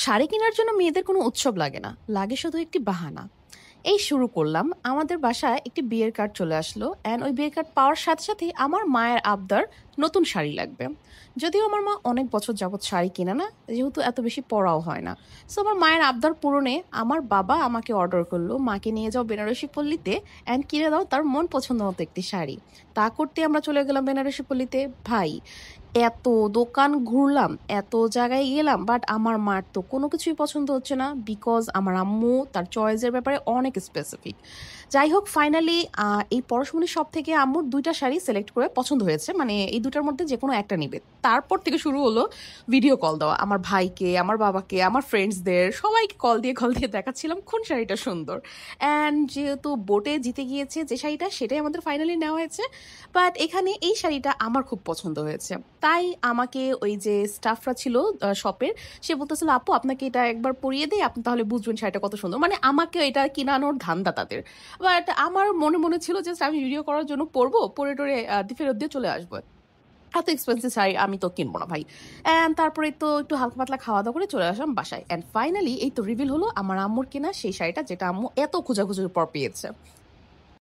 শাড়ি কেনার জন্য মেয়েদের কোনো উৎসব লাগে না, লাগে শুধু একটি বাহানা। এই শুরু করলাম, আমাদের বাসায় একটি বিয়ের কার্ড চলে আসলো অ্যান্ড ওই বিয়ের কার্ড পাওয়ার সাথে সাথেই আমার মায়ের আবদার নতুন শাড়ি লাগবে। যদিও আমার মা অনেক বছর যাবৎ শাড়ি কিনে না, যেহেতু এত বেশি পরাও হয় না। সো আমার মায়ের আবদার পূরণে আমার বাবা আমাকে অর্ডার করলো, মাকে নিয়ে যাও বেনারসি পল্লীতে অ্যান্ড কিনে দাও তার মন পছন্দ মতো একটি শাড়ি। তা করতে আমরা চলে গেলাম বেনারসি পল্লীতে। ভাই, এত দোকান ঘুরলাম, এত জায়গায় গেলাম, বাট আমার মার তো কোনো কিছুই পছন্দ হচ্ছে না, বিকজ আমার আম্মু তার চয়েসের ব্যাপারে অনেক স্পেসিফিক। যাই হোক, ফাইনালি এই পরশমণি সব থেকে আম্মুর দুইটা শাড়ি সিলেক্ট করে পছন্দ হয়েছে, মানে এই দুটার মধ্যে যে কোনো একটা নিবে। তারপর থেকে শুরু হলো ভিডিও কল দেওয়া, আমার ভাইকে, আমার বাবাকে, আমার ফ্রেন্ডসদের সবাইকে কল দিয়ে দেখাচ্ছিলাম কোন শাড়িটা সুন্দর। অ্যান্ড যেহেতু বোটে জিতে গিয়েছে যে শাড়িটা, সেটাই আমাদের ফাইনালি নেওয়া হয়েছে। বাট এখানে এই শাড়িটা আমার খুব পছন্দ হয়েছে, তাই আমাকে ওই যে স্টাফরা ছিল শপের, সে বলতেছিল আপু আপনাকে এটা একবার পরিয়ে দেই, আপনি তাহলে বুঝবেন শাড়িটা কত সুন্দর। মানে আমাকে এটা কিনানোর ধান্দা তাদের। বাট আমার মনে মনে ছিল জাস্ট আমি ভিডিও করার জন্য পরবো, পরে টরে ফেরত দিয়ে চলে আসবো। এত এক্সপেন্সিভ শাড়ি আমি তো কিনবো না ভাই। অ্যান্ড তারপরে তো একটু হালকা পাতলা খাওয়া দাওয়া করে চলে আসলাম বাসায়। অ্যান্ড ফাইনালি এই তো রিভিল হলো আমার আম্মুর কেনা সেই শাড়িটা, যেটা আম্মু এত খোঁজাখুঁজির পর পেয়েছে।